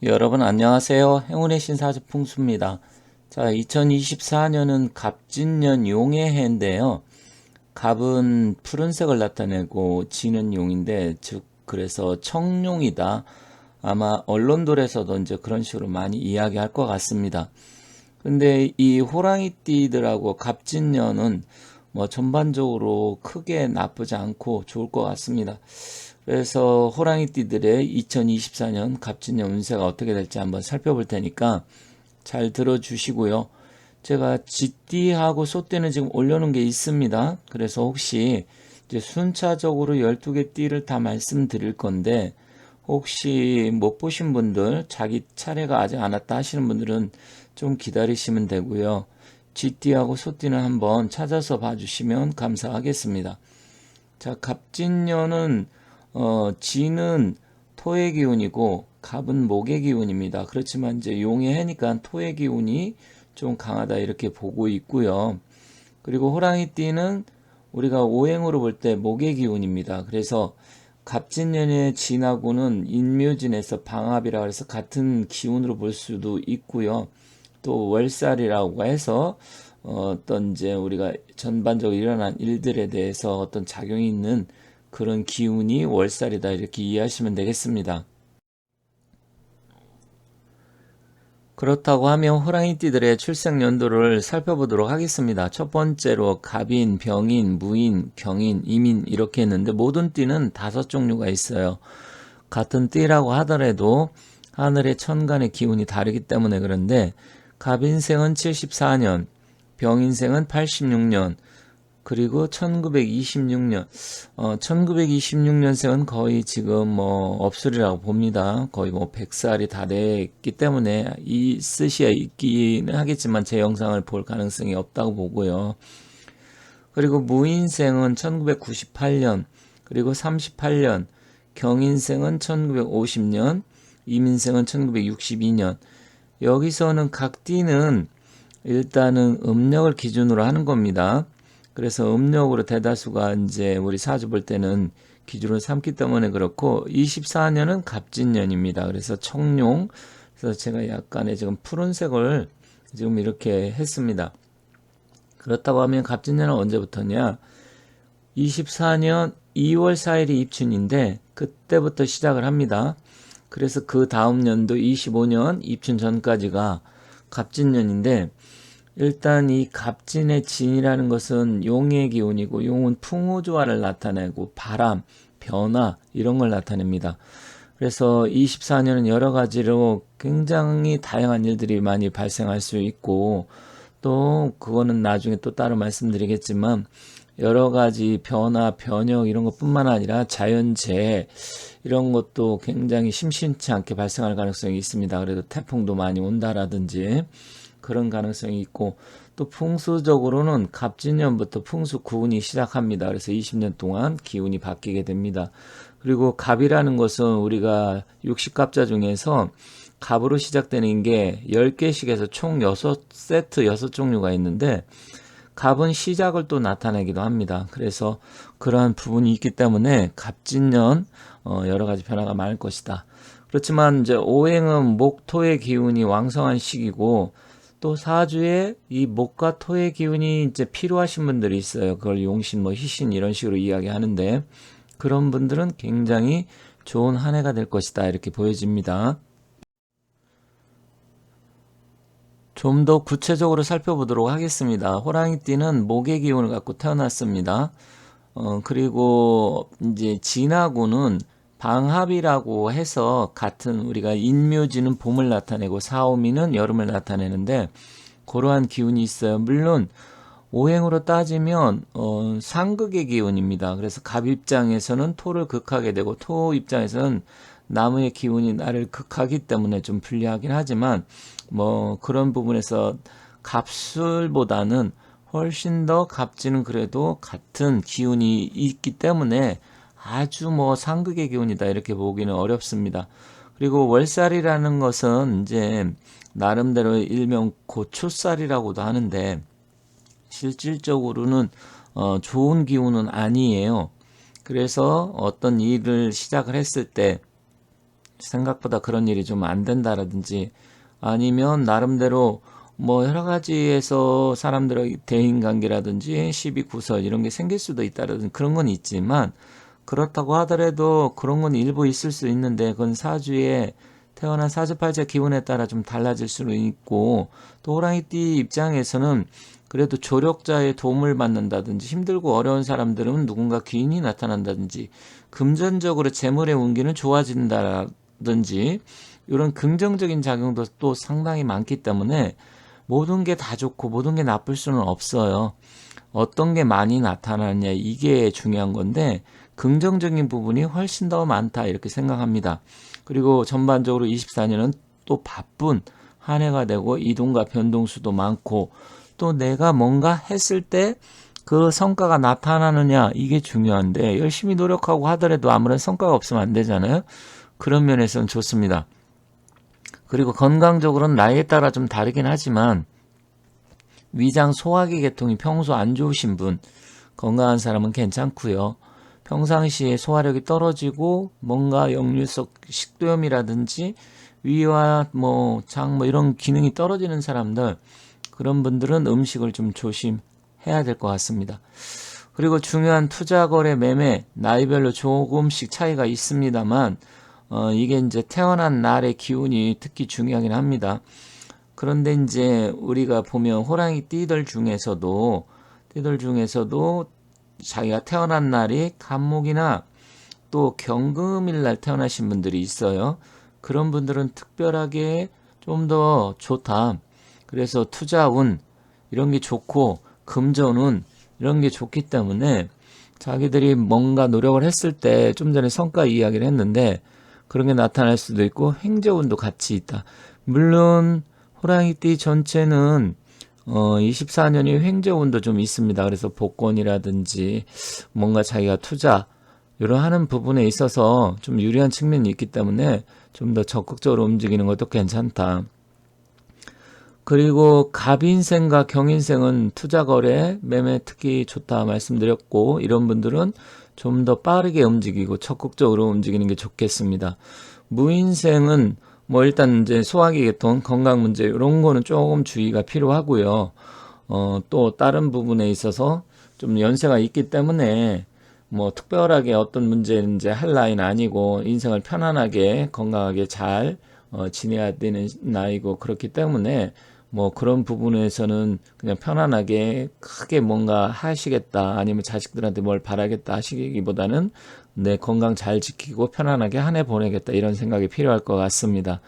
여러분 안녕하세요. 행운의 신사주 풍수입니다. 자, 2024년은 갑진년 용의 해인데요. 갑은 푸른색을 나타내고 지는 용인데, 즉 그래서 청룡이다. 아마 언론들에서도 이제 그런 식으로 많이 이야기할 것 같습니다. 근데 이 호랑이띠들하고 갑진년은 뭐 전반적으로 크게 나쁘지 않고 좋을 것 같습니다. 그래서 호랑이띠들의 2024년 갑진년 운세가 어떻게 될지 한번 살펴볼 테니까 잘 들어주시고요. 제가 쥐띠하고 소띠는 지금 올려놓은 게 있습니다. 그래서 혹시 이제 순차적으로 12개 띠를 다 말씀드릴 건데, 혹시 못 보신 분들, 자기 차례가 아직 안 왔다 하시는 분들은 좀 기다리시면 되고요. 쥐띠하고 소띠는 한번 찾아서 봐주시면 감사하겠습니다. 자, 갑진년은 쥐는 토의 기운이고 갑은 목의 기운입니다. 그렇지만 이제 용의 해니까 토의 기운이 좀 강하다 이렇게 보고 있고요. 그리고 호랑이띠는 우리가 오행으로 볼 때 목의 기운입니다. 그래서 갑진년의 진하고는 인묘진에서 방합이라 해서 같은 기운으로 볼 수도 있고요. 또 월살이라고 해서 어떤 이제 우리가 전반적으로 일어난 일들에 대해서 어떤 작용이 있는 그런 기운이 월살이다 이렇게 이해하시면 되겠습니다. 그렇다고 하면 호랑이띠들의 출생 연도를 살펴보도록 하겠습니다. 첫 번째로 갑인, 병인, 무인, 경인, 임인 이렇게 했는데 모든 띠는 5종류가 있어요. 같은 띠라고 하더라도 하늘의 천간의 기운이 다르기 때문에 그런데 갑인생은 74년, 병인생은 86년, 그리고 1926년, 1926년생은 거의 지금 뭐 없으리라고 봅니다. 거의 뭐 100살이 다 됐기 때문에 있으시야 있기는 하겠지만 제 영상을 볼 가능성이 없다고 보고요. 그리고 무인생은 1998년, 그리고 38년, 경인생은 1950년, 이민생은 1962년. 여기서는 각 띠는 일단은 음력을 기준으로 하는 겁니다. 그래서 음력으로 대다수가 이제 우리 사주 볼 때는 기준으로 삼기 때문에 그렇고 24년은 갑진년입니다. 그래서 청룡. 그래서 제가 약간의 지금 푸른색을 지금 이렇게 했습니다. 그렇다고 하면 갑진년은 언제부터냐? 24년 2월 4일이 입춘인데 그때부터 시작을 합니다. 그래서 그 다음 년도 25년 입춘 전까지가 갑진년인데, 일단 이 갑진의 진이라는 것은 용의 기운이고 용은 풍우조화를 나타내고 바람, 변화 이런 걸 나타냅니다. 그래서 24년은 여러 가지로 굉장히 다양한 일들이 많이 발생할 수 있고, 또 그거는 나중에 또 따로 말씀드리겠지만 여러 가지 변화, 변형 이런 것뿐만 아니라 자연재해 이런 것도 굉장히 심심치 않게 발생할 가능성이 있습니다. 그래도 태풍도 많이 온다라든지 그런 가능성이 있고, 또 풍수적으로는 갑진년부터 풍수 구운이 시작합니다. 그래서 20년 동안 기운이 바뀌게 됩니다. 그리고 갑이라는 것은 우리가 60갑자 중에서 갑으로 시작되는 게 10개씩 해서 총 6세트 6종류가 있는데 갑은 시작을 또 나타내기도 합니다. 그래서 그러한 부분이 있기 때문에 갑진년 여러 가지 변화가 많을 것이다. 그렇지만 이제 오행은 목토의 기운이 왕성한 시기고, 또 사주에 이 목과 토의 기운이 이제 필요하신 분들이 있어요. 그걸 용신, 뭐 희신 이런 식으로 이야기하는데, 그런 분들은 굉장히 좋은 한 해가 될 것이다 이렇게 보여집니다. 좀 더 구체적으로 살펴보도록 하겠습니다. 호랑이띠는 목의 기운을 갖고 태어났습니다. 그리고 이제 진하고는 방합이라고 해서 같은 우리가 인묘지는 봄을 나타내고 사오미는 여름을 나타내는데 그러한 기운이 있어요. 물론 오행으로 따지면 상극의 기운입니다. 그래서 갑 입장에서는 토를 극하게 되고 토 입장에서는 나무의 기운이 나를 극하기 때문에 좀 불리하긴 하지만 뭐 그런 부분에서 갑술보다는 훨씬 더 갑진은 그래도 같은 기운이 있기 때문에 아주 뭐 상극의 기운이다 이렇게 보기는 어렵습니다. 그리고 월살이라는 것은 이제 나름대로 일명 고초살이라고도 하는데 실질적으로는 좋은 기운은 아니에요. 그래서 어떤 일을 시작을 했을 때 생각보다 그런 일이 좀 안 된다라든지, 아니면 나름대로 뭐 여러 가지에서 사람들의 대인관계라든지 시비 구설 이런 게 생길 수도 있다라든지 그런 건 있지만, 그렇다고 하더라도 그런 건 일부 있을 수 있는데, 그건 사주에 태어난 사주팔자 기운에 따라 좀 달라질 수는 있고, 또 호랑이띠 입장에서는 그래도 조력자의 도움을 받는다든지, 힘들고 어려운 사람들은 누군가 귀인이 나타난다든지, 금전적으로 재물의 운기는 좋아진다든지, 이런 긍정적인 작용도 또 상당히 많기 때문에 모든 게 다 좋고 모든 게 나쁠 수는 없어요. 어떤 게 많이 나타나느냐, 이게 중요한 건데, 긍정적인 부분이 훨씬 더 많다, 이렇게 생각합니다. 그리고 전반적으로 24년은 또 바쁜 한 해가 되고, 이동과 변동수도 많고, 또 내가 뭔가 했을 때 그 성과가 나타나느냐, 이게 중요한데, 열심히 노력하고 하더라도 아무런 성과가 없으면 안 되잖아요. 그런 면에서는 좋습니다. 그리고 건강적으로는 나이에 따라 좀 다르긴 하지만, 위장 소화기 계통이 평소 안 좋으신 분, 건강한 사람은 괜찮고요. 평상시에 소화력이 떨어지고 뭔가 역류성 식도염이라든지 위와 뭐 장 뭐 이런 기능이 떨어지는 사람들, 그런 분들은 음식을 좀 조심해야 될 것 같습니다. 그리고 중요한 투자, 거래, 매매, 나이별로 조금씩 차이가 있습니다만, 이게 이제 태어난 날의 기운이 특히 중요하긴 합니다. 그런데 이제 우리가 보면 호랑이 띠들 중에서도 자기가 태어난 날이 간목이나 또 경금일 날 태어나신 분들이 있어요. 그런 분들은 특별하게 좀 더 좋다. 그래서 투자운 이런 게 좋고, 금전운 이런 게 좋기 때문에 자기들이 뭔가 노력을 했을 때, 좀 전에 성과 이야기를 했는데 그런 게 나타날 수도 있고, 횡재운도 같이 있다. 물론 호랑이띠 전체는 24년이 횡재운도 좀 있습니다. 그래서 복권이라든지 뭔가 자기가 투자 이런 하는 부분에 있어서 좀 유리한 측면이 있기 때문에 좀 더 적극적으로 움직이는 것도 괜찮다. 그리고 갑인생과 경인생은 투자, 거래, 매매 특히 좋다 말씀드렸고, 이런 분들은 좀 더 빠르게 움직이고 적극적으로 움직이는 게 좋겠습니다. 무인생은 뭐 일단 이제 소화기 계통, 건강 문제 이런 거는 조금 주의가 필요하고요. 또 다른 부분에 있어서 좀 연세가 있기 때문에 뭐 특별하게 어떤 문제인지 할 나이는 아니고, 인생을 편안하게 건강하게 잘 지내야 되는 나이고, 그렇기 때문에 뭐 그런 부분에서는 그냥 편안하게 크게 뭔가 하시겠다, 아니면 자식들한테 뭘 바라겠다 하시기보다는 내 건강 잘 지키고 편안하게 한 해 보내겠다, 이런 생각이 필요할 것 같습니다.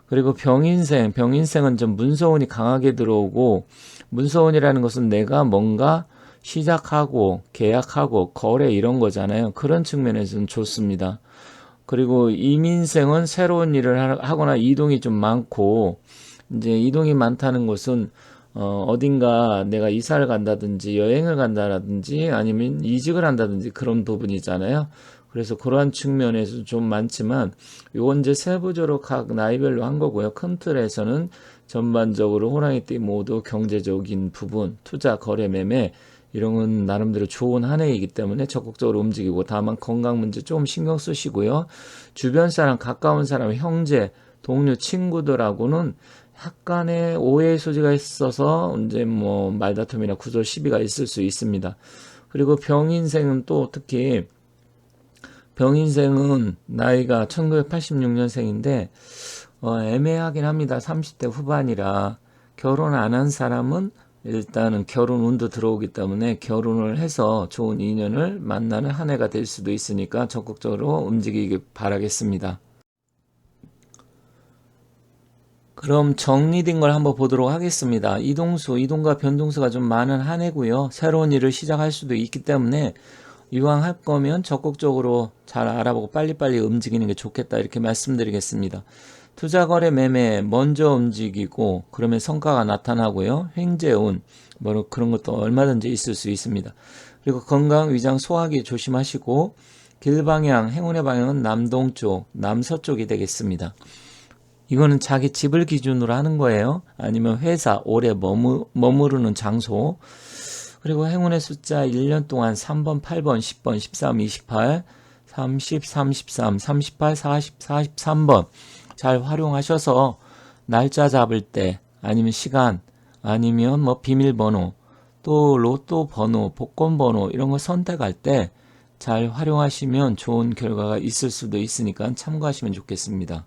그리고 병인생은 좀 문서운이 강하게 들어오고, 문서운이라는 것은 내가 뭔가 시작하고 계약하고 거래 이런 거잖아요. 그런 측면에서는 좋습니다. 그리고 이민생은 새로운 일을 하거나 이동이 좀 많고, 이제 이동이 많다는 것은 어딘가 내가 이사를 간다든지 여행을 간다든지 아니면 이직을 한다든지 그런 부분이잖아요. 그래서 그러한 측면에서 좀 많지만, 요건 이제 세부적으로 각 나이별로 한 거고요. 큰 틀에서는 전반적으로 호랑이띠 모두 경제적인 부분, 투자, 거래, 매매 이런 건 나름대로 좋은 한 해이기 때문에 적극적으로 움직이고, 다만 건강 문제 조금 신경 쓰시고요. 주변 사람, 가까운 사람, 형제, 동료, 친구들하고는 약간의 오해의 소지가 있어서 이제 뭐 말다툼이나 구설, 시비가 있을 수 있습니다. 그리고 병인생은 또 특히, 병인생은 나이가 1986년생인데 애매하긴 합니다. 30대 후반이라 결혼 안 한 사람은 일단은 결혼 운도 들어오기 때문에 결혼을 해서 좋은 인연을 만나는 한 해가 될 수도 있으니까 적극적으로 움직이기 바라겠습니다. 그럼 정리된 걸 한번 보도록 하겠습니다. 이동과 변동수가 좀 많은 한 해고요. 새로운 일을 시작할 수도 있기 때문에 이왕 할 거면 적극적으로 잘 알아보고 빨리빨리 움직이는 게 좋겠다, 이렇게 말씀드리겠습니다. 투자, 거래, 매매 먼저 움직이고 그러면 성과가 나타나고요. 횡재운 뭐 그런 것도 얼마든지 있을 수 있습니다. 그리고 건강, 위장, 소화기 조심하시고, 길방향, 행운의 방향은 남동쪽, 남서쪽이 되겠습니다. 이거는 자기 집을 기준으로 하는 거예요. 아니면 회사, 오래 머무르는 장소. 그리고 행운의 숫자 1년 동안 3번, 8번, 10번, 13, 28, 30, 33, 38, 40, 43번 잘 활용하셔서 날짜 잡을 때 아니면 시간 아니면 뭐 비밀번호 또 로또 번호, 복권 번호 이런 거 선택할 때 잘 활용하시면 좋은 결과가 있을 수도 있으니까 참고하시면 좋겠습니다.